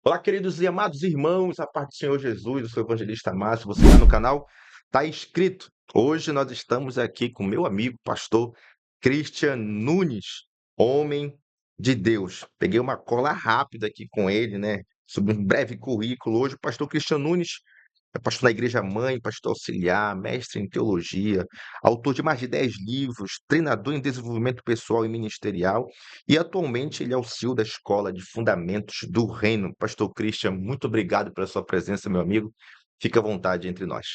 Olá, queridos e amados irmãos, a paz do Senhor Jesus, eu sou o evangelista Márcio, você está no canal, está inscrito. Hoje nós estamos aqui com meu amigo, pastor Christian Nunes, homem de Deus. Peguei uma cola rápida aqui com ele, né, sobre um breve currículo. Hoje o pastor Christian Nunes é pastor da Igreja Mãe, pastor auxiliar, mestre em teologia, autor de mais de 10 livros, treinador em desenvolvimento pessoal e ministerial, e atualmente ele é o CEO da Escola de Fundamentos do Reino. Pastor Christian, muito obrigado pela sua presença, meu amigo. Fica à vontade entre nós.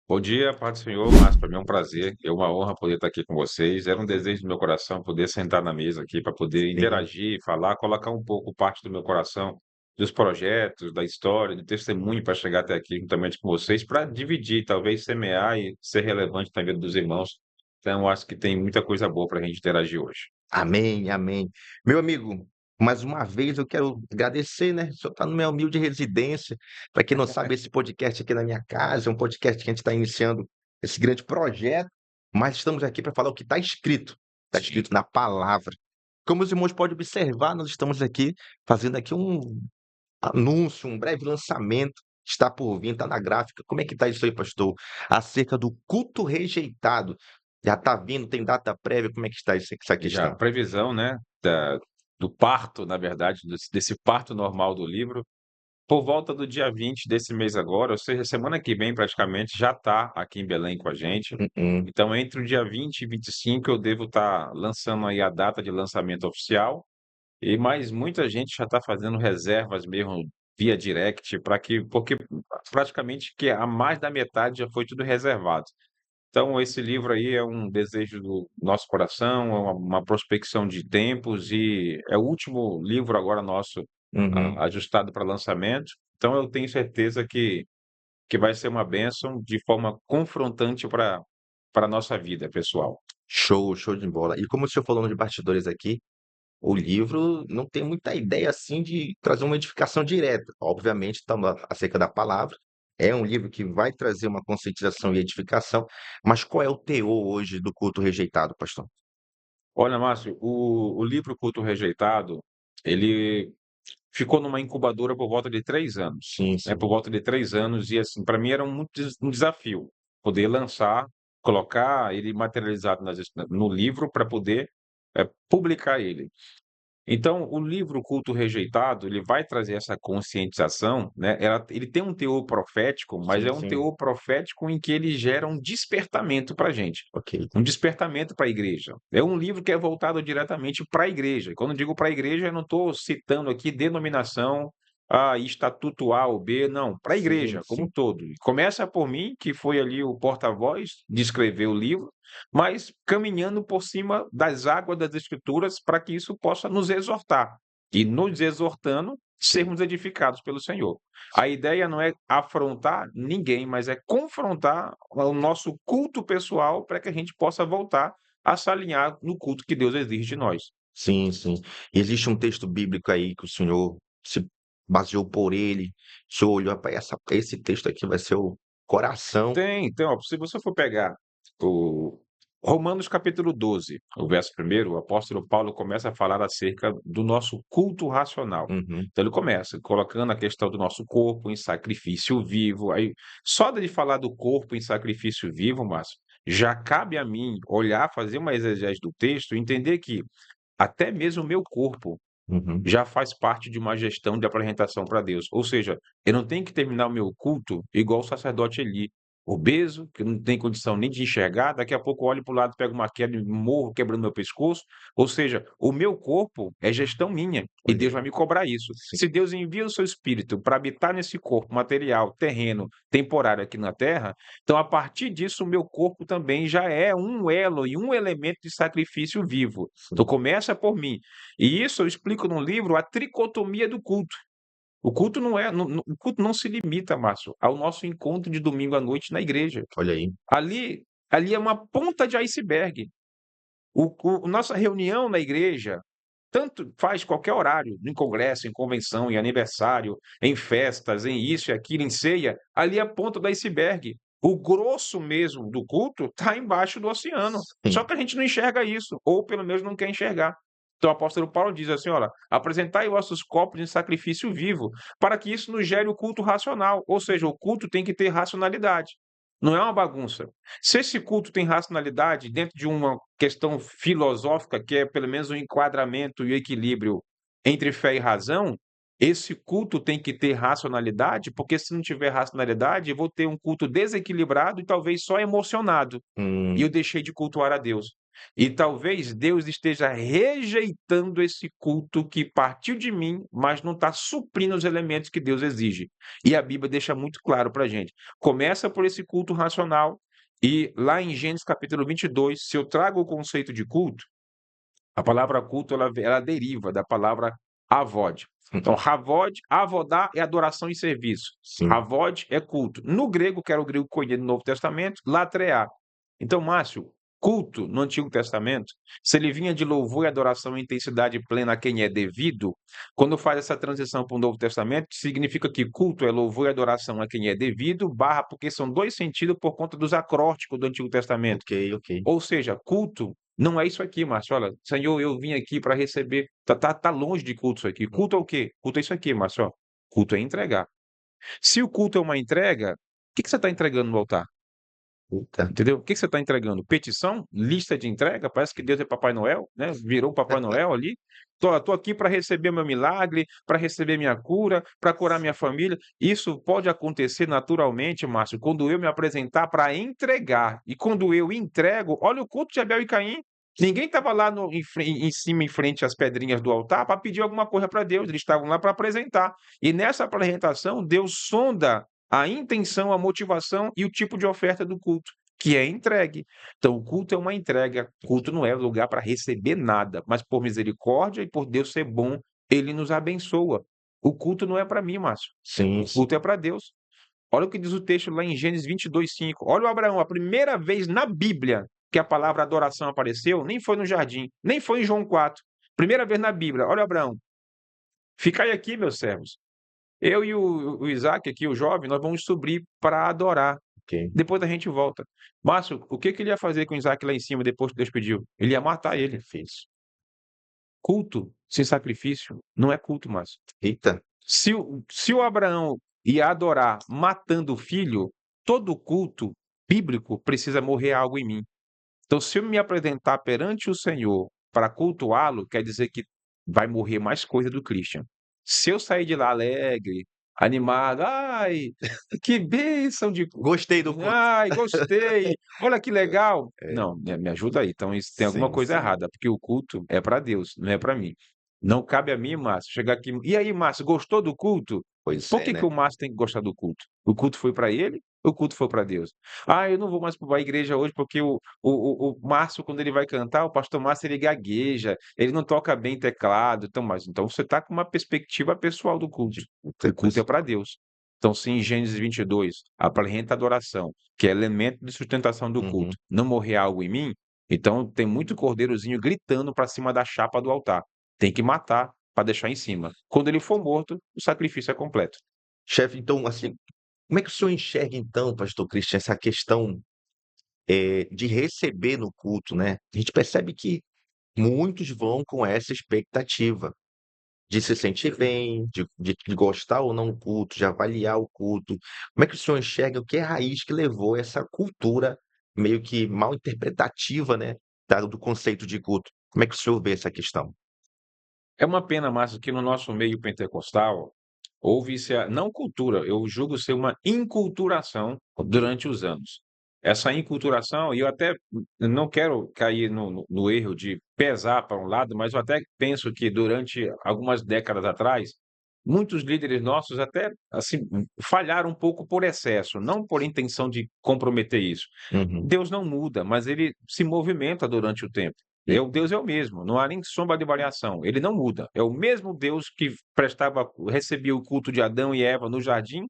Bom dia, paz do Senhor, Márcio, para mim é um prazer, é uma honra poder estar aqui com vocês. Era um desejo do meu coração poder sentar na mesa aqui para poder Sim. interagir, falar, colocar um pouco parte do meu coração, dos projetos, da história, do testemunho para chegar até aqui juntamente com vocês, para dividir, talvez semear e ser relevante na vida dos irmãos. Então, eu acho que tem muita coisa boa para a gente interagir hoje. Amém, amém. Meu amigo, mais uma vez eu quero agradecer, né? O senhor está na minha humilde residência. Para quem não sabe, esse podcast aqui na minha casa é um podcast que a gente está iniciando esse grande projeto, mas estamos aqui para falar o que está escrito na palavra. Como os irmãos podem observar, nós estamos aqui fazendo aqui um anúncio, um breve lançamento. Está por vir, está na gráfica. Como é que está isso aí, pastor? Acerca do culto rejeitado. Já está vindo, tem data prévia? Como é que está essa Já, questão? previsão, né, do parto, na verdade, desse parto normal do livro. Por volta do dia 20 desse mês agora, ou seja, semana que vem praticamente já está aqui em Belém com a gente. Mm-mm. Então, entre o dia 20 e 25 eu devo estar lançando aí a data de lançamento oficial, e mais muita gente já está fazendo reservas mesmo via direct, porque praticamente que a mais da metade já foi tudo reservado. Então, esse livro aí é um desejo do nosso coração, é uma prospecção de tempos e é o último livro agora nosso Uhum. ajustado para lançamento. Então, eu tenho certeza que vai ser uma bênção de forma confrontante para a nossa vida pessoal. Show, show de bola. E como o senhor falou nos bastidores aqui, o livro não tem muita ideia assim de trazer uma edificação direta. Obviamente, está acerca da palavra. É um livro que vai trazer uma conscientização e edificação, mas qual é o teor hoje do culto rejeitado, pastor? Olha, Márcio, o livro Culto Rejeitado, ele ficou numa incubadora por volta de 3 anos, Sim, né, sim. por volta de 3 anos e, assim, para mim era um desafio poder lançar, colocar ele materializado no livro para poder, publicar ele. Então, o livro Culto Rejeitado, ele vai trazer essa conscientização, né, ele tem um teor profético, mas Sim, é um sim. teor profético em que ele gera um despertamento para a gente, Ok. um despertamento para a igreja. É um livro que é voltado diretamente para a igreja. Quando eu digo para a igreja, eu não estou citando aqui denominação, estatuto A ou B, não, para a Sim, igreja como um sim. todo. Começa por mim, que foi ali o porta-voz de escrever o livro, mas caminhando por cima das águas das Escrituras para que isso possa nos exortar. E nos exortando, Sim. sermos edificados pelo Senhor. A ideia não é afrontar ninguém, mas é confrontar o nosso culto pessoal para que a gente possa voltar a se alinhar no culto que Deus exige de nós. Sim, sim. E existe um texto bíblico aí que o senhor se baseou por ele, o senhor olhou: "Rapaz, esse texto aqui vai ser o coração". Tem, ó, se você for pegar o Romanos capítulo 12, o verso primeiro, o apóstolo Paulo começa a falar acerca do nosso culto racional. Uhum. Então ele começa colocando a questão do nosso corpo em sacrifício vivo, aí só de falar do corpo em sacrifício vivo, Márcio, já cabe a mim olhar, fazer uma exegese do texto e entender que até mesmo o meu corpo Uhum. já faz parte de uma gestão de apresentação para Deus. Ou seja, eu não tenho que terminar o meu culto igual o sacerdote Eli, obeso, que não tem condição nem de enxergar, daqui a pouco eu olho para o lado, pego uma queda e morro quebrando meu pescoço. Ou seja, o meu corpo é gestão minha e Olha Deus aí. vai me cobrar isso. Sim. Se Deus envia o seu espírito para habitar nesse corpo material, terreno, temporário aqui na terra, então a partir disso o meu corpo também já é um elo e um elemento de sacrifício vivo. Então Sim. começa por mim. E isso eu explico no livro a tricotomia do culto. O culto não é, o culto não se limita, Márcio, ao nosso encontro de domingo à noite na igreja. Olha aí. Ali é uma ponta de iceberg. Nossa reunião na igreja, tanto faz qualquer horário, em congresso, em convenção, em aniversário, em festas, em isso e aquilo, em ceia, ali é a ponta do iceberg. O grosso mesmo do culto está embaixo do oceano. Só Sim. que a gente não enxerga isso, ou pelo menos não quer enxergar. Então o apóstolo Paulo diz assim: olha, apresentai vossos corpos em sacrifício vivo, para que isso nos gere o culto racional. Ou seja, o culto tem que ter racionalidade. Não é uma bagunça. Se esse culto tem racionalidade dentro de uma questão filosófica, que é pelo menos o enquadramento e o equilíbrio entre fé e razão, esse culto tem que ter racionalidade, porque se não tiver racionalidade, eu vou ter um culto desequilibrado e talvez só emocionado. E eu Hum, deixei de cultuar a Deus. E talvez Deus esteja rejeitando esse culto que partiu de mim, mas não está suprindo os elementos que Deus exige. E a Bíblia deixa muito claro para a gente. Começa por esse culto racional, e lá em Gênesis capítulo 22, se eu trago o conceito de culto, a palavra culto ela deriva da palavra avod. Então, havod, avodar é adoração e serviço. sim. Havod é culto. No grego, que era o grego conhecido no Novo Testamento, latrear. Então, Márcio, culto no Antigo Testamento, se ele vinha de louvor e adoração em intensidade plena a quem é devido, quando faz essa transição para o Novo Testamento, significa que culto é louvor e adoração a quem é devido, barra, porque são dois sentidos por conta dos acrósticos do Antigo Testamento. Ok, ok. Ou seja, culto não é isso aqui, Márcio. Olha, Senhor, eu vim aqui para receber. Tá longe de culto isso aqui. Culto é o quê? Culto é isso aqui, Márcio. Ó. Culto é entregar. Se o culto é uma entrega, o que que você está entregando no altar? Eita. Entendeu? O que que você está entregando? Petição? Lista de entrega? Parece que Deus é Papai Noel, né? Virou Papai Noel ali. Tô aqui para receber meu milagre, para receber minha cura, para curar minha família. Isso pode acontecer naturalmente, Márcio, quando eu me apresentar para entregar. E quando eu entrego, olha o culto de Abel e Caim. Ninguém estava lá em cima, em frente às pedrinhas do altar, para pedir alguma coisa para Deus. Eles estavam lá para apresentar. E nessa apresentação, Deus sonda a intenção, a motivação e o tipo de oferta do culto, que é entregue. Então, o culto é uma entrega. O culto não é lugar para receber nada, mas por misericórdia e por Deus ser bom, ele nos abençoa. O culto não é para mim, Márcio. Sim, O culto é para Deus. Olha o que diz o texto lá em Gênesis 22:5. Olha o Abraão, a primeira vez na Bíblia que a palavra adoração apareceu, nem foi no jardim, nem foi em João 4. Primeira vez na Bíblia. Olha, Abraão, ficai aqui, meus servos. Eu e o Isaac aqui, o jovem, nós vamos subir para adorar. ok. Depois a gente volta. Márcio, o que que ele ia fazer com o Isaac lá em cima depois que Deus pediu? Ele ia matar ele. Fez. Culto sem sacrifício não é culto, Márcio. Eita. Se o Abraão ia adorar matando o filho, todo culto bíblico precisa morrer algo em mim. Então, se eu me apresentar perante o Senhor para cultuá-lo, quer dizer que vai morrer mais coisa do Christian. Se eu sair de lá alegre, animado, ai, que bênção de. Gostei do culto. Ai, gostei, olha que legal. É, Não, me ajuda aí. Então, isso tem alguma sim, coisa sim. errada, porque o culto é para Deus, não é para mim. Não cabe a mim, Márcio, chegar aqui. E aí, Márcio, gostou do culto? Pois Por é, que que né? o Márcio tem que gostar do culto? O culto foi para ele? O culto foi para Deus? Ah, eu não vou mais para a igreja hoje porque o Márcio, quando ele vai cantar, o pastor Márcio, ele gagueja, ele não toca bem teclado. Então você está com uma perspectiva pessoal do culto. O culto é Pessoal. para Deus. Então, se em Gênesis 22, apresenta adoração, que é elemento de sustentação do culto, Uhum. não morrer algo em mim, então tem muito cordeirozinho gritando para cima da chapa do altar. Tem que matar para deixar em cima. Quando ele for morto, o sacrifício é completo. Chefe, então, assim, como é que o senhor enxerga então, pastor Christian, essa questão, de receber no culto, né? A gente percebe que muitos vão com essa expectativa de se sentir bem, de gostar ou não do culto, de avaliar o culto. Como é que o senhor enxerga o que é a raiz que levou essa cultura meio que mal interpretativa, né, do conceito de culto? Como é que o senhor vê essa questão? É uma pena, Márcio, que no nosso meio pentecostal houve-se a não cultura, eu julgo ser uma inculturação Ok. durante os anos. Essa inculturação, e eu até não quero cair no erro de pesar para um lado, mas eu até penso que durante algumas décadas atrás, muitos líderes nossos até, assim, falharam um pouco por excesso, não por intenção de comprometer isso. Uhum. Deus não muda, mas ele se movimenta durante o tempo. E O Deus é o mesmo, não há nem sombra de variação. Ele não muda. É o mesmo Deus que recebia o culto de Adão e Eva no jardim,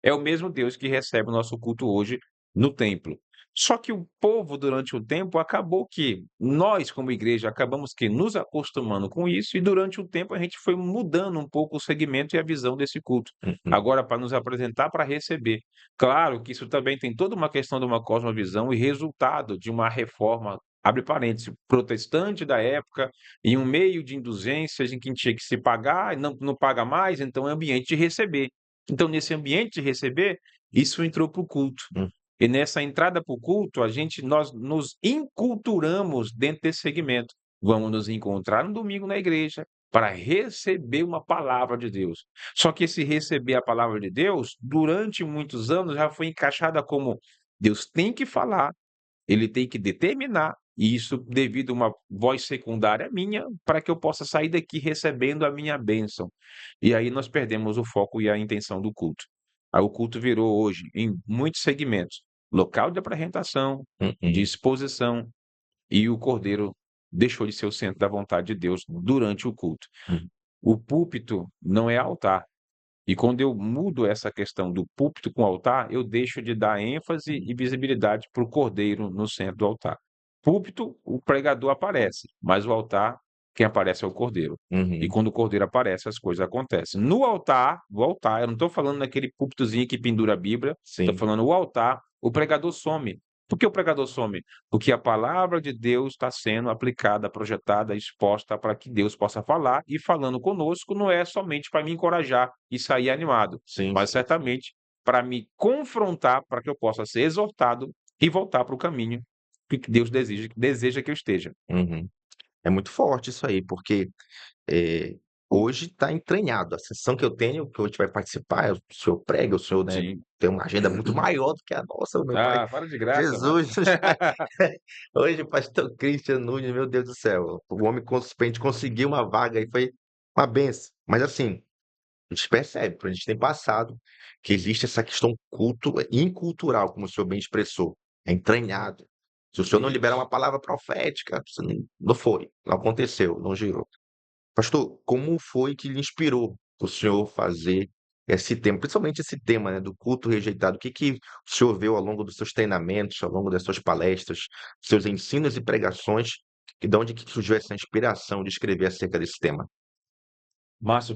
é o mesmo Deus que recebe o nosso culto hoje no templo. Só que o povo, durante o tempo, acabou que nós, como igreja, acabamos que nos acostumando com isso, e durante o tempo a gente foi mudando um pouco o segmento e a visão desse culto. uhum. Agora, para nos apresentar para receber. Claro que isso também tem toda uma questão de uma cosmovisão e resultado de uma reforma abre parênteses, protestante da época, em um meio de indulgências em que tinha que se pagar, e não paga mais, então é ambiente de receber. Então, nesse ambiente de receber, isso entrou para o culto. Hum, E nessa entrada para o culto, nós nos enculturamos dentro desse segmento. Vamos nos encontrar no domingo na igreja para receber uma palavra de Deus. Só que esse receber a palavra de Deus, durante muitos anos, já foi encaixada como Deus tem que falar, ele tem que determinar, e isso devido a uma voz secundária minha, para que eu possa sair daqui recebendo a minha bênção. E aí nós perdemos o foco e a intenção do culto. Aí o culto virou hoje, em muitos segmentos, local de apresentação, de uhum, exposição, e o cordeiro deixou de ser o centro da vontade de Deus durante o culto. uhum, O púlpito não é altar. E quando eu mudo essa questão do púlpito com altar, eu deixo de dar ênfase e visibilidade para o cordeiro no centro do altar. Púlpito, o pregador aparece, mas o altar, quem aparece é o cordeiro. E uhum. quando o cordeiro aparece, as coisas acontecem. No altar, eu não estou falando naquele púlpitozinho que pendura a Bíblia, estou Sim, falando o altar, o pregador some. Por que o pregador some? Porque a palavra de Deus está sendo aplicada, projetada, exposta para que Deus possa falar, e falando conosco não é somente para me encorajar e sair animado, sim, mas sim, sim. certamente para me confrontar, para que eu possa ser exortado e voltar para o caminho que Deus deseja que eu esteja. Uhum. É muito forte isso aí, porque Eh, hoje está entranhado. A sessão que eu tenho, que hoje vai participar, o senhor prega, o senhor, né, Sim. tem uma agenda muito maior do que a nossa, o meu pai Ah, para de graça, Jesus. Márcio. Hoje o pastor Christian Nunes, meu Deus do céu, o homem pra gente conseguir uma vaga aí foi uma benção. Mas assim, a gente percebe, a gente tem passado, que existe essa questão incultural, como o senhor bem expressou, é entranhado. Se o senhor não liberar Isso. uma palavra profética, você não foi, não aconteceu, não girou. Pastor, como foi que lhe inspirou o senhor fazer esse tema, principalmente esse tema, né, do culto rejeitado? O que que o senhor viu ao longo dos seus treinamentos, ao longo das suas palestras, seus ensinos e pregações, e de onde que surgiu essa inspiração de escrever acerca desse tema? Márcio,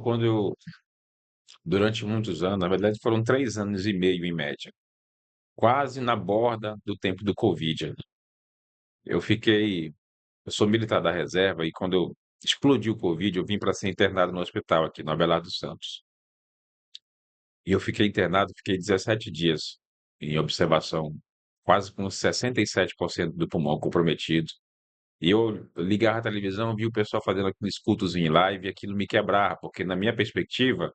durante muitos anos, na verdade foram 3 anos e meio em média, quase na borda do tempo do Covid. Eu fiquei, eu sou militar da reserva e quando explodiu o Covid, eu vim para ser internado no hospital aqui no Abelardo dos Santos. E eu fiquei internado, fiquei 17 dias em observação, quase com 67% do pulmão comprometido. E eu ligava a televisão, vi o pessoal fazendo aqueles cultos em live e aquilo me quebrava, porque na minha perspectiva,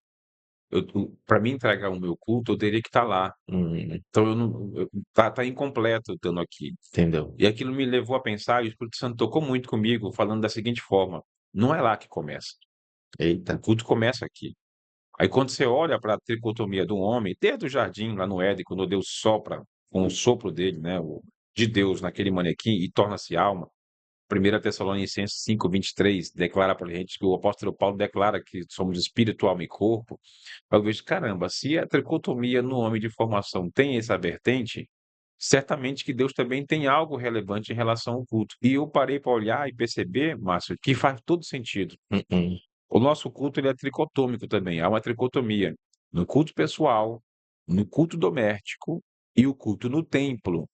para mim entregar o meu culto, eu teria que estar lá. Hum, Então eu não, tá incompleto eu estando aqui. entendeu? E aquilo me levou a pensar, e o Espírito Santo tocou muito comigo, falando da seguinte forma: não é lá que começa. O Eita, culto começa aqui. Aí quando você olha para a tricotomia do homem, desde o jardim, lá no Éden, quando Deus sopra com o sopro dele, né, de Deus naquele manequim e torna-se alma. 1 Tessalonicenses 5:23 declara para a gente que o apóstolo Paulo declara que somos espírito, alma e corpo. Eu vejo, caramba, se a tricotomia no homem de formação tem essa vertente, certamente que Deus também tem algo relevante em relação ao culto. E eu parei para olhar e perceber, Márcio, que faz todo sentido. uhum, O nosso culto ele é tricotômico também, há uma tricotomia no culto pessoal, no culto doméstico e o culto no templo.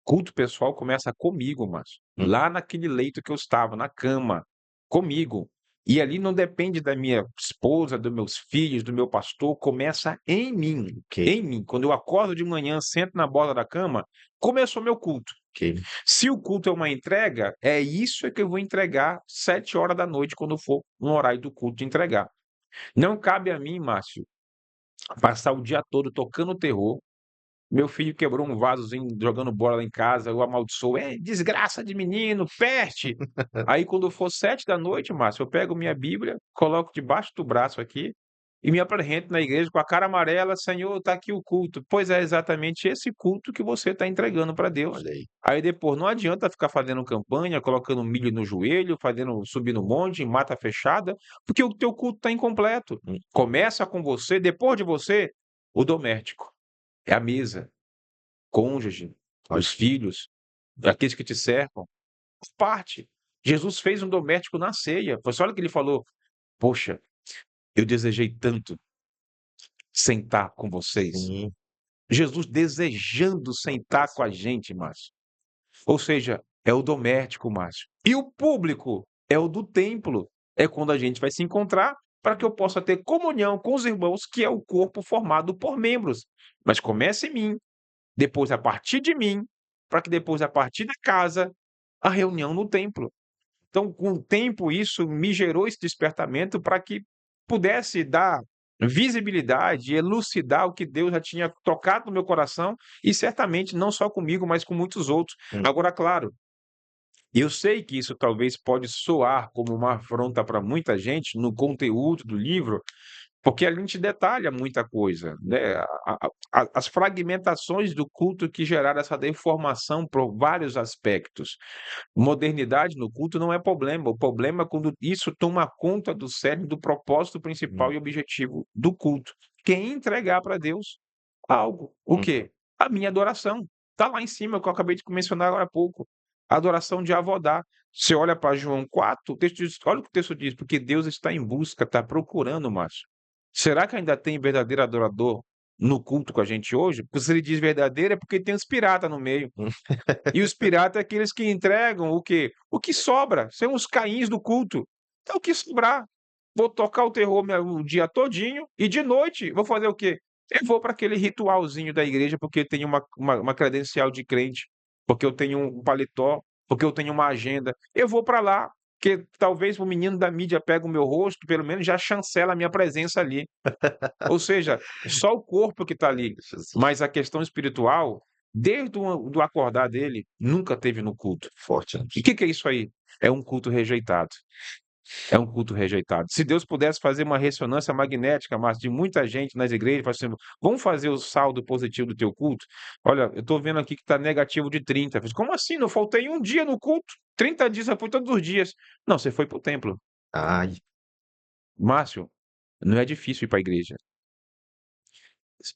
Culto pessoal começa comigo, Márcio, hum, lá naquele leito que eu estava, na cama, comigo. E ali não depende da minha esposa, dos meus filhos, do meu pastor, começa em mim, ok, em mim. Quando eu acordo de manhã, sento na borda da cama, começou meu culto. ok, Se o culto é uma entrega, é isso que eu vou entregar 7 horas da noite, quando for no horário do culto de entregar. Não cabe a mim, Márcio, passar o dia todo tocando terror. Meu filho quebrou um vasozinho jogando bola lá em casa, eu amaldiçoo. É desgraça de menino, peste. Aí quando for 7 da noite, Márcio, eu pego minha Bíblia, coloco debaixo do braço aqui e me apresento na igreja com a cara amarela, Senhor, está aqui o culto. Pois é exatamente esse culto que você está entregando para Deus. olha aí. Aí depois não adianta ficar fazendo campanha, colocando milho no joelho, fazendo subir no monte, em mata fechada, porque o teu culto está incompleto. Hum, Começa com você, depois de você, o doméstico. É a mesa, cônjuge, olha, os filhos, aqueles que te cercam, faz parte. Jesus fez um doméstico na ceia. Você olha que ele falou: "Poxa, eu desejei tanto sentar com vocês". sim, Jesus desejando sentar com a gente, Márcio. Ou seja, é o doméstico, Márcio. E o público é o do templo. É quando a gente vai se encontrar para que eu possa ter comunhão com os irmãos, que é o corpo formado por membros. Mas começa em mim, depois a partir de mim, para que depois, a partir da casa, a reunião no templo. Então, com o tempo, isso me gerou esse despertamento para que pudesse dar visibilidade e elucidar o que Deus já tinha tocado no meu coração e certamente não só comigo, mas com muitos outros. Hum. Agora, claro, eu sei que isso talvez pode soar como uma afronta para muita gente no conteúdo do livro, porque a gente detalha muita coisa, né? As fragmentações do culto que geraram essa deformação por vários aspectos. Modernidade no culto não é problema. O problema é quando isso toma conta do cerne do propósito principal Hum. e objetivo do culto, que é entregar para Deus algo. O Hum. quê? A minha adoração. Está lá em cima, que eu acabei de mencionar agora há pouco. A adoração de Avodá. Você olha para João 4, o texto diz, olha o que o texto diz, porque Deus está em busca, está procurando, Márcio. Será que ainda tem verdadeiro adorador no culto com a gente hoje? Porque se ele diz verdadeiro é porque tem os piratas no meio. Hum. E os piratas é aqueles que entregam o quê? O que sobra. São os Caíns do culto. Então, o que sobrar? Vou tocar o terror o dia todinho e de noite vou fazer o quê? Eu vou para aquele ritualzinho da igreja porque eu tenho uma credencial de crente, porque eu tenho um paletó, porque eu tenho uma agenda. Eu vou para lá, porque talvez o menino da mídia pegue o meu rosto, pelo menos já chancela a minha presença ali. Ou seja, só o corpo que está ali, Jesus, mas a questão espiritual, desde o do acordar dele, nunca teve no culto. forte, né? E o que é isso aí? É um culto rejeitado. É um culto rejeitado. Se Deus pudesse fazer uma ressonância magnética, mas de muita gente nas igrejas, fala assim, vamos fazer o saldo positivo do teu culto? Olha, eu estou vendo aqui que está negativo de 30. Eu falei, como assim? Não faltei um dia no culto? 30 dias, eu fui todos os dias. Não, você foi para o templo. Ai, Márcio, não é difícil ir para a igreja.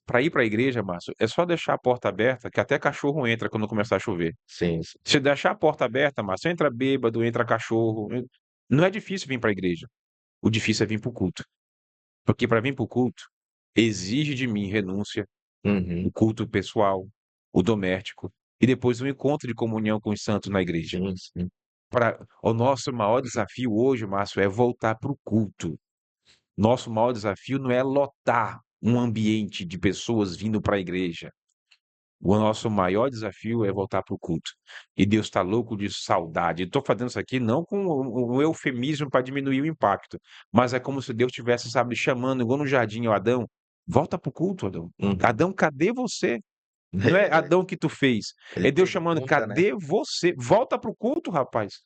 Para ir para a igreja, Márcio, é só deixar a porta aberta, que até cachorro entra quando começar a chover. sim, sim. Se deixar a porta aberta, Márcio, entra bêbado, entra cachorro. Não é difícil vir para a igreja. O difícil é vir para o culto. Porque para vir para o culto, exige de mim renúncia, o Uhum. culto pessoal, o doméstico, e depois um encontro de comunhão com os santos na igreja. Sim, sim. O nosso maior desafio hoje, Márcio, é voltar para o culto. Nosso maior desafio não é lotar um ambiente de pessoas vindo para a igreja. O nosso maior desafio é voltar para o culto. E Deus está louco de saudade. Estou fazendo isso aqui não com um eufemismo para diminuir o impacto, mas é como se Deus estivesse, sabe, chamando, igual no jardim, o Adão, volta para o culto, Adão. Uhum. Adão, cadê você? Não é Adão que tu fez. Ele É Deus chamando, pergunta, né? cadê você? Volta para o culto, rapaz.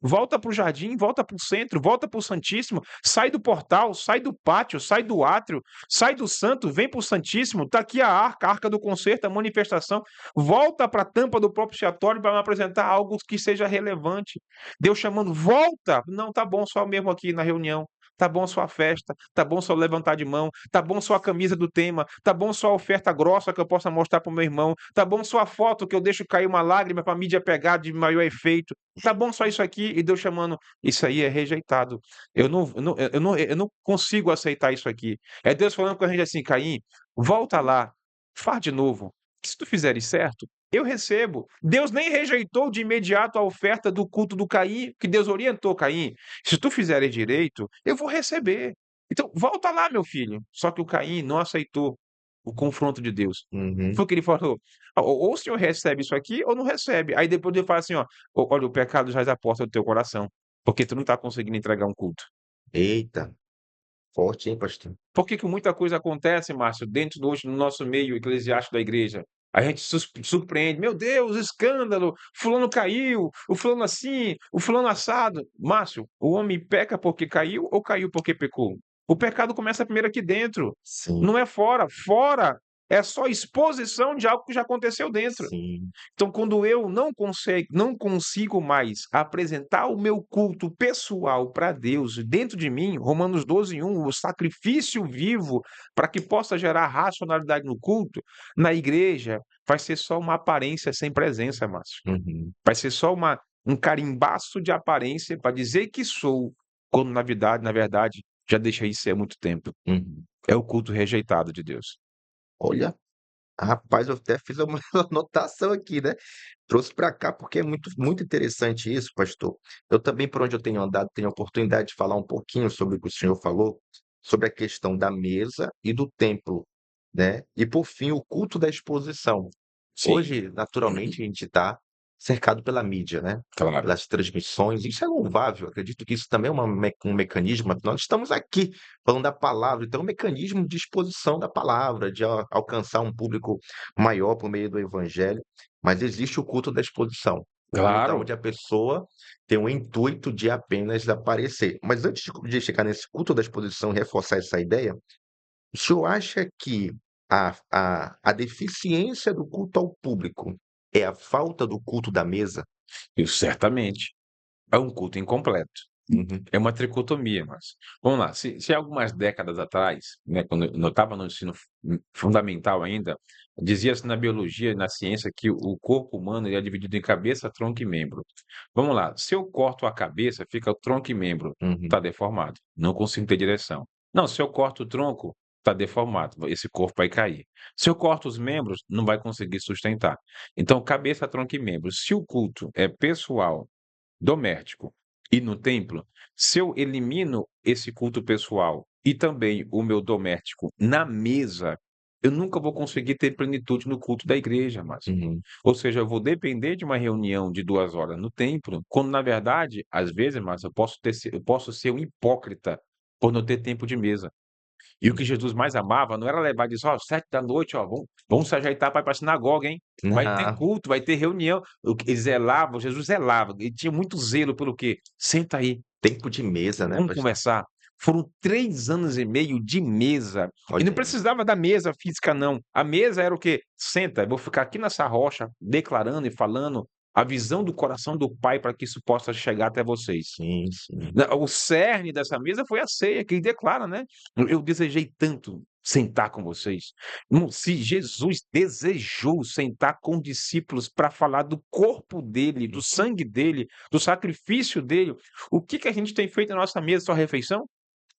Volta para o jardim, volta para o centro, volta para o Santíssimo, sai do portal, sai do pátio, sai do átrio, sai do santo, vem para o Santíssimo, está aqui a arca do concerto, a manifestação, volta para a tampa do propiciatório para me apresentar algo que seja relevante. Deus chamando, volta! Não, tá bom, só mesmo aqui na reunião. Tá bom só a festa, tá bom só levantar de mão, tá bom só a camisa do tema, tá bom só a oferta grossa que eu possa mostrar para o meu irmão, tá bom só a foto que eu deixo cair uma lágrima para a mídia pegar de maior efeito, tá bom só isso aqui, e Deus chamando, isso aí é rejeitado. Eu não consigo aceitar isso aqui. É Deus falando com a gente assim, Caim, volta lá, faz de novo. Se tu fizeres certo, eu recebo. Deus nem rejeitou de imediato a oferta do culto do Caim, que Deus orientou Caim. Se tu fizeres direito, eu vou receber. Então, volta lá, meu filho. Só que o Caim não aceitou o confronto de Deus. Uhum. Foi o que ele falou. Ou o senhor recebe isso aqui, ou não recebe. Aí depois ele fala assim, ó, olha, o pecado já é a porta do teu coração, porque tu não está conseguindo entregar um culto. Eita, forte, hein, pastor? Por que que muita coisa acontece, Márcio, dentro do hoje no nosso meio eclesiástico da igreja? A gente surpreende, meu Deus, escândalo, fulano caiu, o fulano assim, o fulano assado. Márcio, o homem peca porque caiu ou caiu porque pecou? O pecado começa primeiro aqui dentro, Sim, não é fora. Fora é só exposição de algo que já aconteceu dentro. sim. Então, quando eu não consigo mais apresentar o meu culto pessoal para Deus dentro de mim, Romanos 12:1, o sacrifício vivo para que possa gerar racionalidade no culto, na igreja, vai ser só uma aparência sem presença, Márcio. Uhum. Vai ser só um carimbaço de aparência para dizer que sou, quando na verdade, já deixei de ser há muito tempo. Uhum. É o culto rejeitado de Deus. Olha. Rapaz, eu até fiz uma anotação aqui, né. Trouxe para cá, porque é muito interessante isso, pastor. Eu também, por onde eu tenho andado, tenho a oportunidade de falar um pouquinho sobre o que o senhor falou, sobre a questão da mesa e do templo, né. E, por fim, o culto da exposição. Sim, Hoje, naturalmente, a gente está cercado pela mídia, né, claro. pelas transmissões, isso é louvável, acredito que isso também é um mecanismo, nós estamos aqui falando da palavra, então é um mecanismo de exposição da palavra, de alcançar um público maior por meio do evangelho, mas existe o culto da exposição, o culto Claro. aonde a pessoa tem o intuito de apenas aparecer. Mas antes de chegar nesse culto da exposição e reforçar essa ideia, o senhor acha que a deficiência do culto ao público é a falta do culto da mesa? Isso certamente. É um culto incompleto. Uhum, É uma tricotomia, mas vamos lá, se algumas décadas atrás, né, quando eu estava no ensino fundamental ainda, dizia-se na biologia e na ciência que o corpo humano ele é dividido em cabeça, tronco e membro. Vamos lá, se eu corto a cabeça, fica o tronco e membro, está uhum, deformado, não consigo ter direção. Não, se eu corto o tronco, está deformado, esse corpo vai cair. Se eu corto os membros, não vai conseguir sustentar. Então, cabeça, tronco e membro. Se o culto é pessoal, doméstico e no templo, se eu elimino esse culto pessoal e também o meu doméstico na mesa, eu nunca vou conseguir ter plenitude no culto da igreja, Márcio. uhum, Ou seja, eu vou depender de uma reunião de 2 horas no templo, quando na verdade, às vezes, Márcio, eu posso ser um hipócrita por não ter tempo de mesa. E o que Jesus mais amava não era levar e dizer: "Ó, 7 da noite, ó, vamos se ajeitar para ir para a sinagoga, hein. Vai ter ah, culto, vai ter reunião". O que ele zelava, Jesus zelava, ele tinha muito zelo pelo quê? "Senta aí, tempo de mesa, né, vamos pastor? conversar". Foram 3 anos e meio de mesa, e não Olha aí. precisava da mesa física não, a mesa era o quê? "Senta, eu vou ficar aqui nessa rocha declarando e falando a visão do coração do Pai para que isso possa chegar até vocês". Sim, sim. O cerne dessa mesa foi a ceia, que ele declara, né: "Eu desejei tanto sentar com vocês". Irmão, se Jesus desejou sentar com discípulos para falar do corpo dele, do sangue dele, do sacrifício dele, o que que a gente tem feito na nossa mesa, só refeição?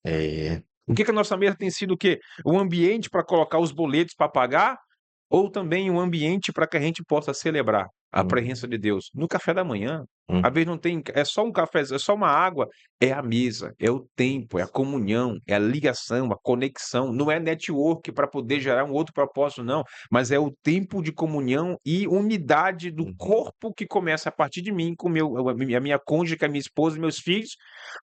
É. O que que a nossa mesa tem sido o quê? Um ambiente para colocar os boletos para pagar ou também um ambiente para que a gente possa celebrar a Uhum, presença de Deus? No café da manhã, às uhum, vezes não tem é só um café, é só uma água, é a mesa, é o tempo, é a comunhão, é a ligação, a conexão, não é network para poder gerar um outro propósito não, mas é o tempo de comunhão e unidade do uhum, corpo que começa a partir de mim com a minha cônjuge, com a minha esposa e meus filhos,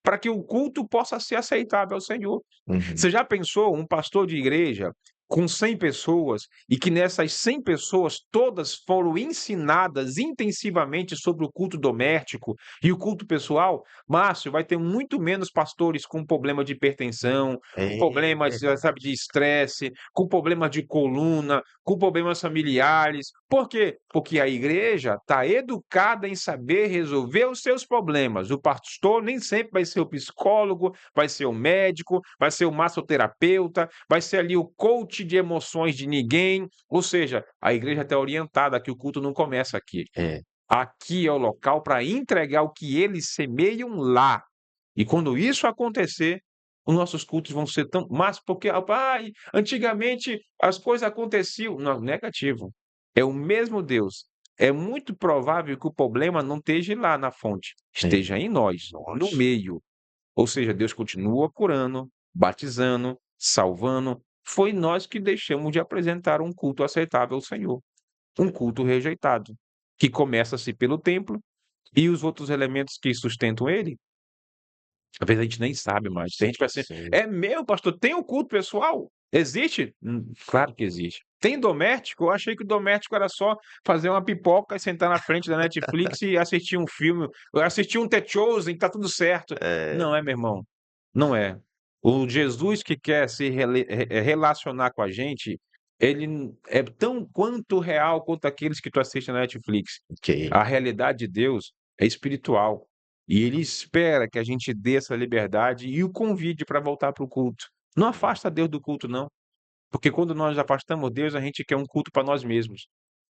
para que o culto possa ser aceitável ao Senhor. uhum, Você já pensou um pastor de igreja com 100 pessoas e que nessas 100 pessoas todas foram ensinadas intensivamente sobre o culto doméstico e o culto pessoal? Márcio, vai ter muito menos pastores com problema de hipertensão, com é problemas, sabe, verdade. de estresse, com problemas de coluna, com problemas familiares. Por quê? Porque a igreja está educada em saber resolver os seus problemas. O pastor nem sempre vai ser o psicólogo, vai ser o médico, vai ser o massoterapeuta, vai ser ali o coach de emoções de ninguém. Ou seja, a igreja está orientada que o culto não começa aqui. É. Aqui é o local para entregar o que eles semeiam lá. E quando isso acontecer, os nossos cultos vão ser tão mas porque: "Ai, antigamente as coisas aconteciam". Não, negativo. É o mesmo Deus. É muito provável que o problema não esteja lá na fonte, É. esteja em nós, no Nós. meio. Ou seja, Deus continua curando, batizando, salvando. Foi nós que deixamos de apresentar um culto aceitável ao Senhor, um culto rejeitado, que começa-se pelo templo e os outros elementos que sustentam ele, às vezes a gente nem sabe mais. Tem gente que vai assim: Sim. "É meu pastor, tem um culto pessoal? Existe?" Claro que existe. Tem doméstico? Eu achei que o doméstico era só fazer uma pipoca e sentar na frente da Netflix e assistir um filme, assistir um The Chosen, tá tudo certo. É. Não é, meu irmão, não é. O Jesus que quer se relacionar com a gente, ele é tão quanto real quanto aqueles que tu assiste na Netflix. Ok. A realidade de Deus é espiritual. E ele espera que a gente dê essa liberdade e o convide para voltar para o culto. Não afasta Deus do culto não, porque quando nós afastamos Deus, a gente quer um culto para nós mesmos.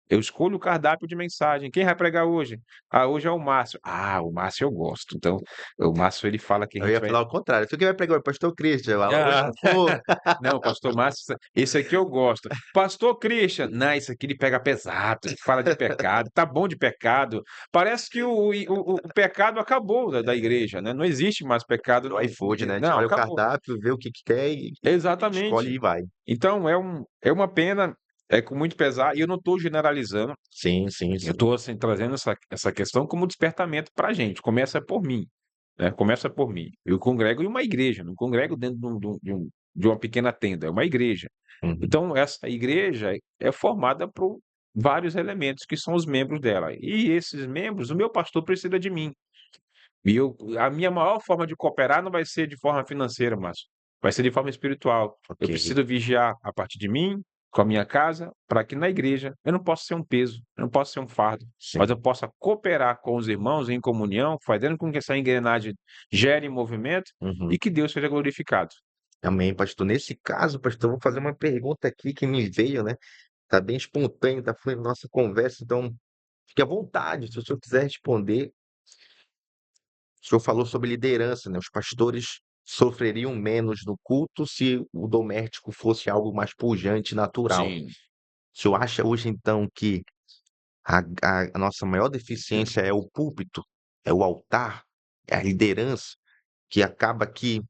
Eu escolho o cardápio de mensagem. Quem vai pregar hoje? Ah, hoje é o Márcio. Ah, o Márcio eu gosto. Então, o Márcio ele fala que a Eu gente ia vai. falar o contrário. Você que vai pregar o pastor Christian. Hoje Ah, eu vou. não, pastor Márcio, esse aqui eu gosto. Pastor Christian, não, esse aqui ele pega pesado, ele fala de pecado, tá bom de pecado. Parece que o pecado acabou da igreja, né? Não existe mais pecado. No iFood, né? A gente Não, olha o acabou. cardápio, vê o que que quer e escolhe Exatamente. e vai. Então, é uma pena, é com muito pesar, e eu não estou generalizando, Sim, sim, eu sim. estou assim, trazendo essa questão como despertamento para a gente. Começa por mim, né? Começa por mim. Eu congrego em uma igreja, não congrego dentro de uma pequena tenda, é uma igreja. Uhum. Então, essa igreja é formada por vários elementos que são os membros dela. E esses membros, o meu pastor precisa de mim. A minha maior forma de cooperar não vai ser de forma financeira, mas vai ser de forma espiritual. Ok. Eu preciso vigiar a partir de mim, com a minha casa, para que na igreja eu não possa ser um peso, eu não possa ser um fardo, mas Sim. eu possa cooperar com os irmãos em comunhão, fazendo com que essa engrenagem gere movimento e Uhum. que Deus seja glorificado. Amém, pastor. Nesse caso, pastor, eu vou fazer uma pergunta aqui que me veio, né? Tá bem espontâneo, tá fluindo nossa conversa, então fique à vontade, se o senhor quiser responder. O senhor falou sobre liderança, né? Os pastores sofreriam menos no culto se o doméstico fosse algo mais pujante e natural. Sim. O senhor acha hoje, então, que a nossa maior deficiência é o púlpito, é o altar, é a liderança, que acaba que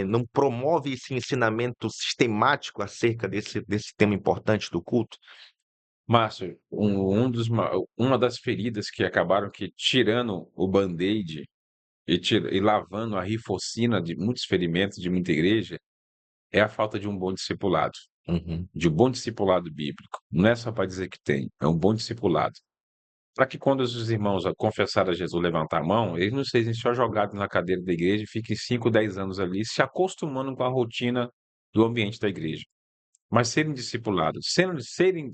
não promove esse ensinamento sistemático acerca desse tema importante do culto? Márcio, uma das feridas que acabaram que tirando o band-aid e lavando a rifocina de muitos ferimentos de muita igreja, é a falta de um bom discipulado, Uhum, de um bom discipulado bíblico. Não é só para dizer que tem, é um bom discipulado. Para que quando os irmãos confessar a Jesus levantar a mão, eles não sejam só jogados na cadeira da igreja e fiquem 5, 10 anos ali se acostumando com a rotina do ambiente da igreja. Mas serem discipulados.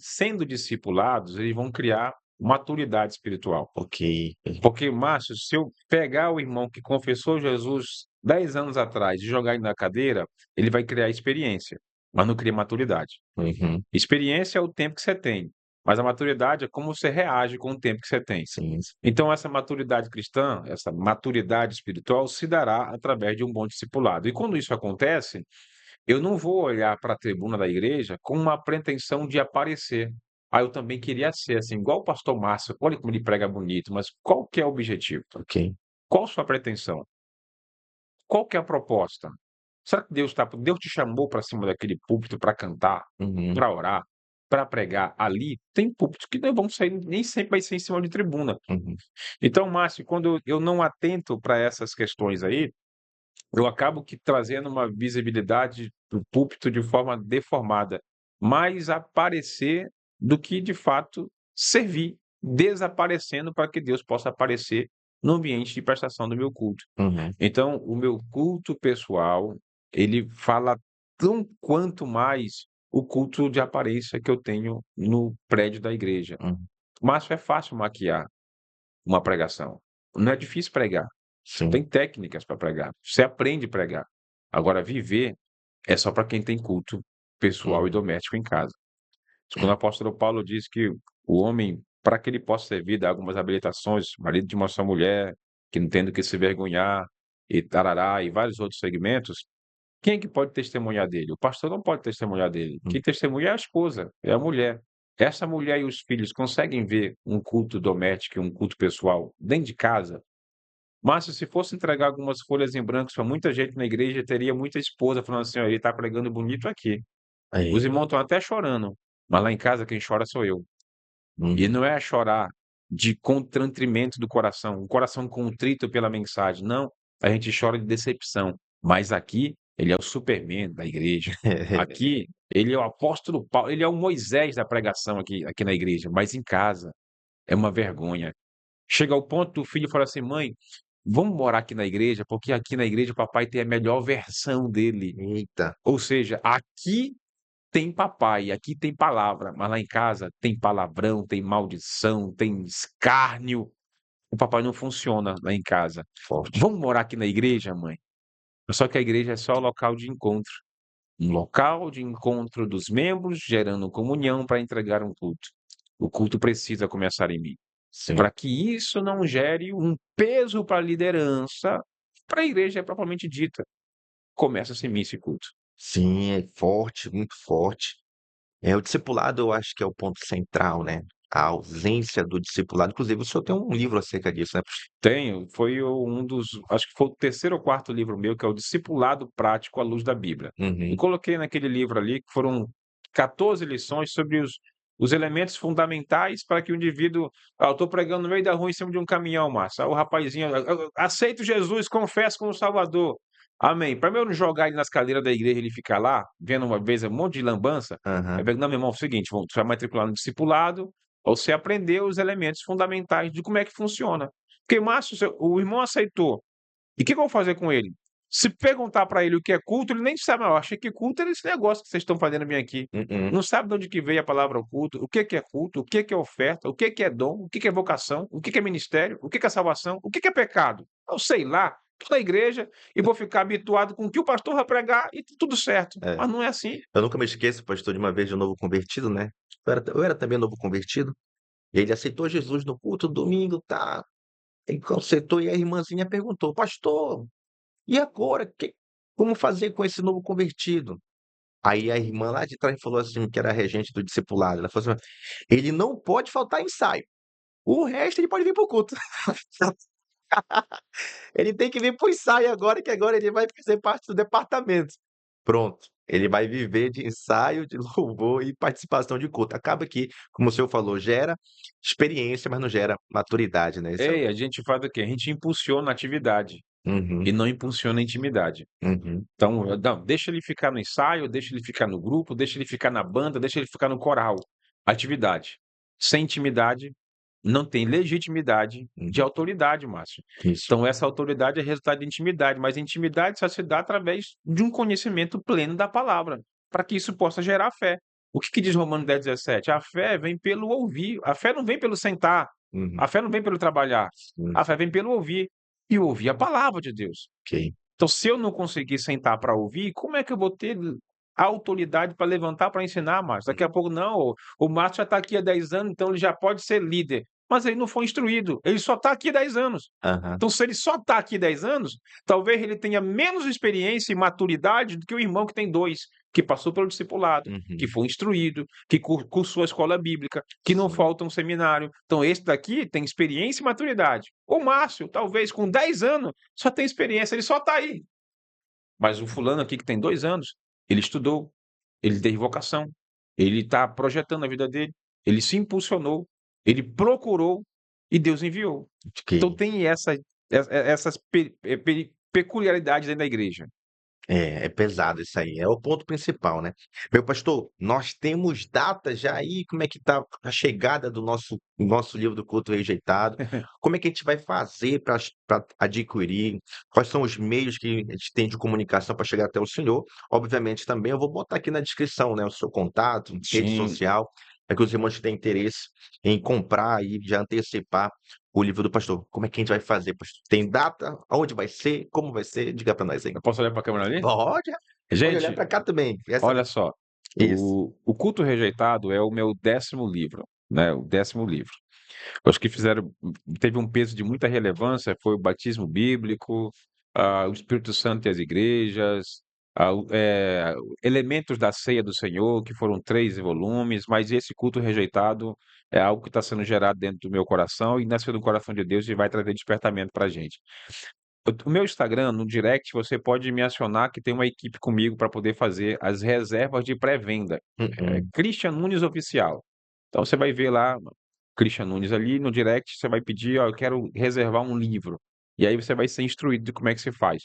Sendo discipulados, eles vão criar maturidade espiritual. ok. Porque, Márcio, se eu pegar o irmão que confessou Jesus 10 anos atrás e jogar ele na cadeira, ele vai criar experiência, mas não cria maturidade. Uhum, Experiência é o tempo que você tem, mas a maturidade é como você reage com o tempo que você tem. sim. Então, essa maturidade cristã, essa maturidade espiritual, se dará através de um bom discipulado. E quando isso acontece, eu não vou olhar para a tribuna da igreja com uma pretensão de aparecer. Ah, eu também queria ser assim, igual o pastor Márcio, olha como ele prega bonito, mas qual que é o objetivo? Ok. Qual sua pretensão? Qual que é a proposta? Será que Deus te chamou para cima daquele púlpito para cantar, Uhum, para orar, para pregar ali? Tem púlpitos que não vão sair, nem sempre vai ser em cima de tribuna. uhum, Então, Márcio, quando eu não atento para essas questões aí, eu acabo que trazendo uma visibilidade do púlpito de forma deformada, mais aparecer do que de fato servir, desaparecendo para que Deus possa aparecer no ambiente de prestação do meu culto. uhum, Então, o meu culto pessoal, ele fala tão quanto mais o culto de aparência que eu tenho no prédio da igreja. uhum. Mas é fácil maquiar uma pregação. Não é difícil pregar. Sim. Tem técnicas para pregar. Você aprende a pregar. Agora, viver é só para quem tem culto pessoal e Uhum. doméstico em casa. Quando o apóstolo Paulo diz que o homem, para que ele possa servir, dá algumas habilitações, marido de uma só mulher, que não tem do que se vergonhar, e tarará, e vários outros segmentos, quem é que pode testemunhar dele? O pastor não pode testemunhar dele. Hum. Quem testemunha é a esposa, é a mulher. Essa mulher e os filhos conseguem ver um culto doméstico e um culto pessoal dentro de casa? Márcio, se fosse entregar algumas folhas em branco para muita gente na igreja, teria muita esposa falando assim: "Ó, ele está pregando bonito aqui". Os Aí. irmãos estão até chorando, mas lá em casa quem chora sou eu. E Uhum. não é chorar de constrangimento do coração, um coração contrito pela mensagem, não, a gente chora de decepção. Mas aqui, ele é o Superman da igreja. Aqui, ele é o apóstolo Paulo, ele é o Moisés da pregação aqui na igreja, mas em casa é uma vergonha. Chega ao ponto do filho falar assim: "Mãe, vamos morar aqui na igreja, porque aqui na igreja o papai tem a melhor versão dele". Eita. Ou seja, aqui tem papai, aqui tem palavra, mas lá em casa tem palavrão, tem maldição, tem escárnio. O papai não funciona lá em casa. Forte. "Vamos morar aqui na igreja, mãe?". Só que a igreja é só o local de encontro. um local de encontro dos membros, gerando comunhão para entregar um culto. O culto precisa começar em mim. Sim. Para que isso não gere um peso para a liderança, para a igreja propriamente dita. Começa-se em mim esse culto. Sim, é forte, muito forte. O discipulado eu acho que é o ponto central, né, a ausência do discipulado. Inclusive o senhor tem um livro acerca disso, né? Tenho, foi um dos, acho que foi o terceiro ou quarto livro meu, que é o Discipulado Prático à Luz da Bíblia. E Uhum, coloquei naquele livro ali, que foram 14 lições sobre os elementos fundamentais para que o indivíduo. Eu estou pregando no meio da rua em cima de um caminhão, Márcio. Aí o rapazinho, eu aceito Jesus, confesso como Salvador. Amém. Para eu não jogar ele nas cadeiras da igreja e ele ficar lá, vendo uma vez um monte de lambança, eu aham, digo, não, meu irmão, é o seguinte, vamos, você vai matricular no discipulado, ou você aprender os elementos fundamentais de como é que funciona. Porque, Márcio, o irmão aceitou. E o que eu vou fazer com ele? Se perguntar para ele o que é culto, ele nem sabe. Eu achei que culto era esse negócio que vocês estão fazendo bem aqui. uhum. Não sabe de onde que veio a palavra culto, o que é culto, o que é oferta, o que é dom, o que é vocação, o que é ministério, o que é salvação, o que é pecado. Eu sei lá, estou na igreja e vou ficar habituado com o que o pastor vai pregar e tá tudo certo. É. Mas não é assim. Eu nunca me esqueço, pastor, de uma vez de um novo convertido, né? Eu era também novo convertido. Ele aceitou Jesus no culto domingo, tá? Ele aceitou e a irmãzinha perguntou: "Pastor, e agora? Como fazer com esse novo convertido?" Aí a irmã lá de trás falou assim, que era a regente do discipulado, ela falou assim: "Ele não pode faltar ensaio. O resto ele pode vir para o culto. Ele tem que vir para o ensaio agora, que agora ele vai fazer parte do departamento." Pronto, ele vai viver de ensaio, de louvor e participação de culto. Acaba que, como o senhor falou, gera experiência, mas não gera maturidade, né? Esse é o Ei, a gente faz o quê? A gente impulsiona a atividade e Uhum, não impulsiona a intimidade. uhum, Então, não, deixa ele ficar no ensaio, deixa ele ficar no grupo, deixa ele ficar na banda, deixa ele ficar no coral. Atividade. Sem intimidade, não tem legitimidade de uhum. autoridade, Márcio. Isso. Então, essa autoridade é resultado de intimidade, mas a intimidade só se dá através de um conhecimento pleno da palavra, para que isso possa gerar fé. O que diz Romanos 10:17? A fé vem pelo ouvir, a fé não vem pelo sentar, Uhum, a fé não vem pelo trabalhar, sim, a fé vem pelo ouvir, e ouvir a palavra de Deus. ok. Então, se eu não conseguir sentar para ouvir, como é que eu vou ter autoridade para levantar para ensinar, Márcio? Daqui a pouco, não, o Márcio já está aqui há 10 anos, então ele já pode ser líder. Mas ele não foi instruído, ele só está aqui há 10 anos. Aham, Então, se ele só está aqui 10 anos, talvez ele tenha menos experiência e maturidade do que o irmão que tem 2, que passou pelo discipulado, que uhum, foi instruído, que cursou a escola bíblica, que não sim. falta um seminário. Então, esse daqui tem experiência e maturidade. O Márcio, talvez com 10 anos, só tem experiência, ele só está aí. Mas o fulano aqui que tem 2 anos, ele estudou, ele teve vocação, ele está projetando a vida dele, ele se impulsionou, ele procurou e Deus enviou. Então Ok. tem essas peculiaridades dentro da igreja. É pesado isso aí, é o ponto principal, né. Meu pastor, nós temos datas já aí, como é que tá a chegada do nosso livro do Culto Rejeitado? Como é que a gente vai fazer para adquirir? Quais são os meios que a gente tem de comunicação para chegar até o senhor? Obviamente também eu vou botar aqui na descrição, né, o seu contato, rede Sim, social, para que os irmãos que têm interesse em comprar e já antecipar o livro do pastor. Como é que a gente vai fazer, pastor? Tem data? Aonde vai ser? Como vai ser? Diga para nós aí. eu posso olhar para a câmera ali? Pode, pode olhar Gente, para cá também. olha só, Isso. o Culto Rejeitado é o meu 10º livro, né, o 10º livro. Os que teve um peso de muita relevância foi o batismo bíblico, o Espírito Santo e as igrejas, elementos da ceia do Senhor, que foram 3 volumes, mas esse culto rejeitado é algo que está sendo gerado dentro do meu coração e nasceu do coração de Deus e vai trazer despertamento para a gente. O meu Instagram, no direct, você pode me acionar que tem uma equipe comigo para poder fazer as reservas de pré-venda. Uhum. Christian Nunes Oficial. Então você vai ver lá, Christian Nunes ali no direct, você vai pedir: "Ó, eu quero reservar um livro", e aí você vai ser instruído de como é que se faz.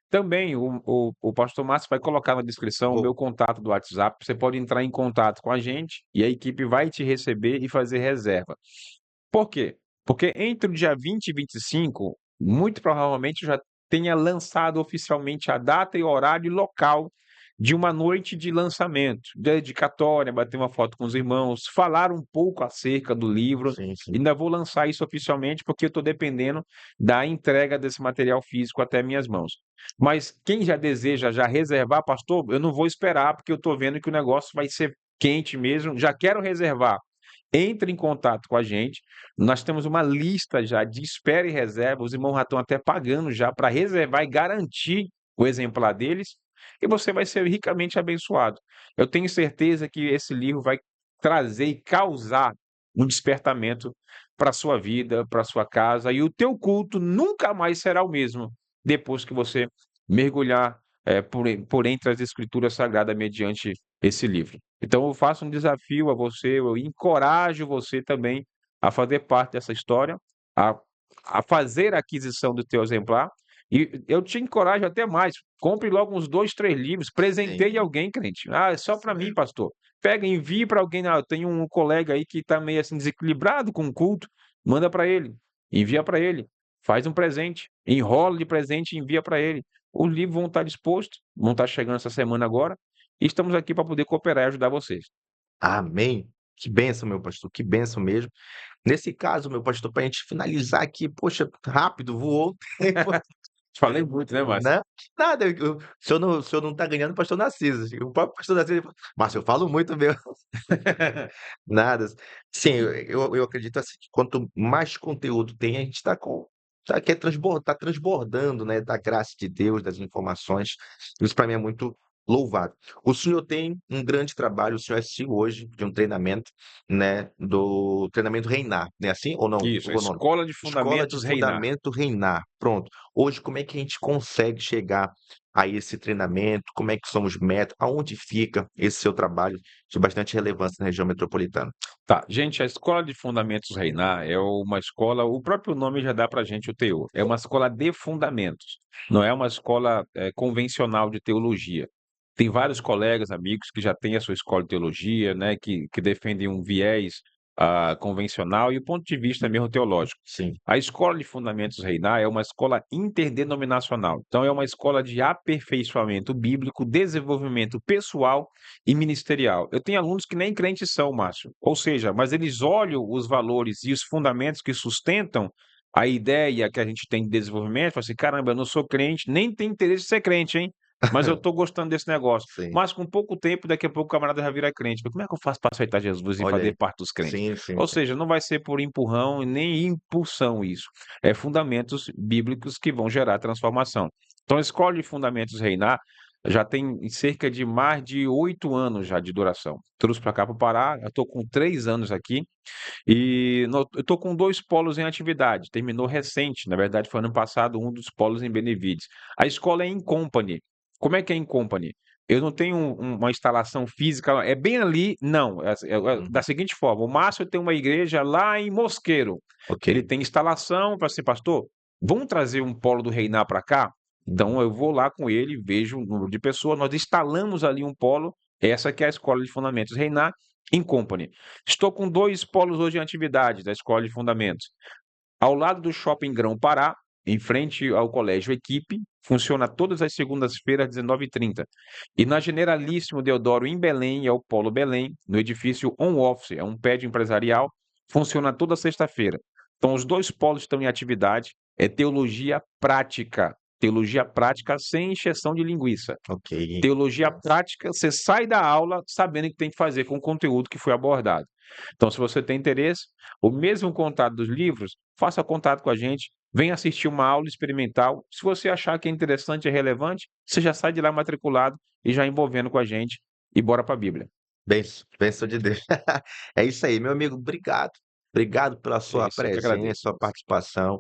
Também o pastor Márcio vai colocar na descrição o Vou meu contato do WhatsApp, você pode entrar em contato com a gente, e a equipe vai te receber e fazer reserva. Por quê? Porque entre o dia 20 e 25, muito provavelmente já tenha lançado oficialmente a data e horário e local de uma noite de lançamento, dedicatória, bater uma foto com os irmãos, falar um pouco acerca do livro. Sim, sim. Ainda vou lançar isso oficialmente, porque eu estou dependendo da entrega desse material físico até minhas mãos. Mas quem já deseja já reservar, pastor, eu não vou esperar, porque eu estou vendo que o negócio vai ser quente mesmo, já quero reservar. Entre em contato com a gente. Nós temos uma lista já de espera e reserva. Os irmãos já estão até pagando já para reservar e garantir o exemplar deles. E você vai ser ricamente abençoado. Eu tenho certeza que esse livro vai trazer e causar um despertamento para a sua vida, para a sua casa. E o teu culto nunca mais será o mesmo depois que você mergulhar por entre as escrituras sagradas mediante esse livro. Então eu faço um desafio a você, eu encorajo você também a fazer parte dessa história, a, a fazer a aquisição do teu exemplar, e eu te encorajo até mais, compre logo uns 2, 3 livros, presenteie Sim, alguém, crente. Ah, é só para mim, pastor. Pega, envie para alguém. Ah, eu tenho um colega aí que está meio assim desequilibrado com o culto, manda para ele, envia para ele, faz um presente, enrola de presente e envia para ele. Os livros vão estar dispostos, vão estar chegando essa semana agora, e estamos aqui para poder cooperar e ajudar vocês. amém. Que bênção, meu pastor, que bênção mesmo. Nesse caso, meu pastor, para a gente finalizar aqui, poxa, rápido, voou o tempo. Falei muito, né, Márcio? Né? Nada, o senhor não está ganhando o pastor Narciso. O próprio pastor Narciso fala: "Márcio, eu falo muito mesmo". Nada. Sim, eu acredito, assim, que quanto mais conteúdo tem, a gente está com quer tá transbordando, né, da graça de Deus, das informações. Isso para mim é muito louvável. O senhor tem um grande trabalho, o senhor é CEO hoje de um treinamento, né, do treinamento Reinar, não é assim ou não? Isso, a Ou não? Escola de Escola de Fundamentos Reinar. Fundamento Reinar, pronto. Hoje, como é que a gente consegue chegar a esse treinamento? Como é que são os métodos? Aonde fica esse seu trabalho de bastante relevância na região metropolitana? Tá, gente, a Escola de Fundamentos Reinar é uma escola, o próprio nome já dá para gente o teor. É uma escola de fundamentos, não é uma escola convencional de teologia. Tem vários colegas, amigos que já têm a sua escola de teologia, né, que defendem um viés convencional e o ponto de vista mesmo teológico. Sim, A Escola de Fundamentos Reinar é uma escola interdenominacional, então é uma escola de aperfeiçoamento bíblico, desenvolvimento pessoal e ministerial. Eu tenho alunos que nem crentes são, Márcio. Ou seja, mas eles olham os valores e os fundamentos que sustentam a ideia que a gente tem de desenvolvimento, falam assim, caramba, eu não sou crente, nem tenho interesse de ser crente, hein? Mas eu estou gostando desse negócio. sim. Mas com pouco tempo, daqui a pouco o camarada já vira crente. Como é que eu faço para aceitar Jesus e Olha fazer aí. parte dos crentes? Sim, sim, Ou sim. seja, não vai ser por empurrão e nem impulsão isso. É fundamentos bíblicos que vão gerar transformação. Então, a Escola de Fundamentos Reinar já tem cerca de mais de 8 anos já de duração. Trouxe para cá para o Pará, eu estou com 3 anos aqui e eu estou com 2 polos em atividade. Terminou recente, na verdade foi ano passado, um dos polos em Benevides. A escola é em company. Como é que é em company? Eu não tenho uma instalação física, é bem ali, não. É da Uhum. seguinte forma: o Márcio tem uma igreja lá em Mosqueiro. Ok. Ele tem instalação, para assim, pastor, vamos trazer um polo do Reinar para cá? Então eu vou lá com ele, vejo o número de pessoas, nós instalamos ali um polo, essa que é a Escola de Fundamentos Reinar em Company. Estou com 2 polos hoje em atividade da Escola de Fundamentos. Ao lado do Shopping Grão Pará, em frente ao Colégio Equipe, funciona todas as segundas-feiras, às 19h30. E na Generalíssimo Deodoro, em Belém, é o Polo Belém, no edifício On Office, é um prédio empresarial, funciona toda sexta-feira. Então, os 2 polos estão em atividade, é teologia prática sem encheção de linguiça. Ok. Teologia prática, você sai da aula sabendo o que tem que fazer com o conteúdo que foi abordado. Então, se você tem interesse, o mesmo contato dos livros, faça contato com a gente, venha assistir uma aula experimental. Se você achar que é interessante e relevante, você já sai de lá matriculado e já envolvendo com a gente e bora para a Bíblia. Bênção de Deus. É isso aí, meu amigo, obrigado. Obrigado pela É sua isso, eu que presença, agradeço, sua moço. participação.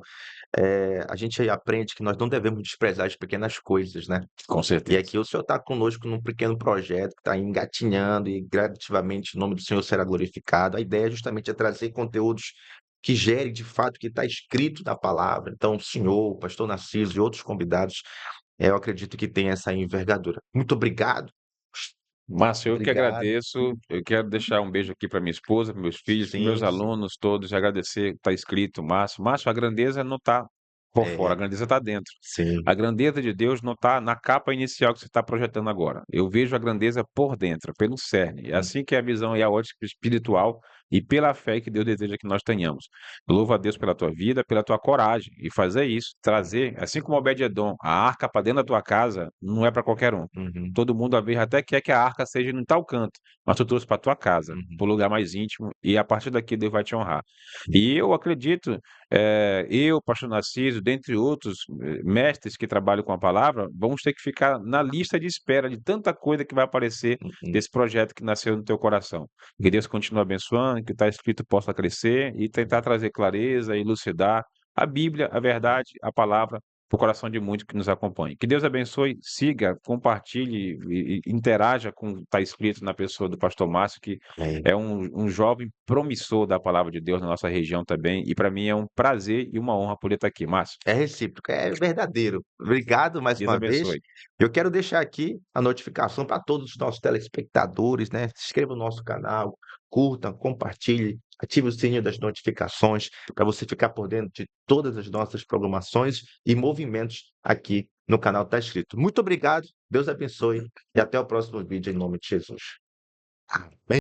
A gente aí aprende que nós não devemos desprezar as pequenas coisas, né. Com E certeza. aqui o senhor está conosco num pequeno projeto que está engatinhando e gradativamente o nome do Senhor será glorificado. A ideia justamente é trazer conteúdos que gerem de fato o que está escrito na palavra. Então o senhor, o pastor Narciso e outros convidados, eu acredito que tem essa envergadura. Muito obrigado, Márcio, eu que obrigado. agradeço. Eu quero deixar um beijo aqui para minha esposa, para meus filhos, para meus Sim, sim. alunos todos, e agradecer. Está escrito, Márcio. Márcio, a grandeza não está por fora, É, a grandeza está dentro. sim. A grandeza de Deus não está na capa inicial que você está projetando agora. Eu vejo a grandeza por dentro, pelo cerne. É Hum, assim que é a visão e a ótica espiritual e pela fé que Deus deseja que nós tenhamos. Louvo a Deus pela tua vida, pela tua coragem e fazer isso, trazer, assim como Obed-edom, a arca para dentro da tua casa não é para qualquer um. uhum, Todo mundo às vezes até quer que a arca seja em tal canto, mas tu trouxe para tua casa, uhum, para o lugar mais íntimo e a partir daqui Deus vai te honrar. E eu acredito eu, pastor Narciso, dentre outros mestres que trabalham com a palavra, vamos ter que ficar na lista de espera de tanta coisa que vai aparecer uhum. desse projeto que nasceu no teu coração. Que Deus continue abençoando, que o que está escrito possa crescer e tentar trazer clareza e elucidar a Bíblia, a verdade, a palavra para o coração de muitos que nos acompanhem. Que Deus abençoe, siga, compartilhe e interaja com o que está escrito na pessoa do pastor Márcio, que É. é um jovem promissor da palavra de Deus na nossa região também, e para mim é um prazer e uma honra poder estar aqui. Márcio, É recíproco, é verdadeiro. Obrigado mais Deus uma vez. abençoe. Eu quero deixar aqui a notificação para todos os nossos telespectadores, né? Se inscreva no nosso canal, curta, compartilhe, ative o sininho das notificações para você ficar por dentro de todas as nossas programações e movimentos aqui no canal Tá Escrito. Muito obrigado, Deus abençoe e até o próximo vídeo em nome de Jesus. Amém.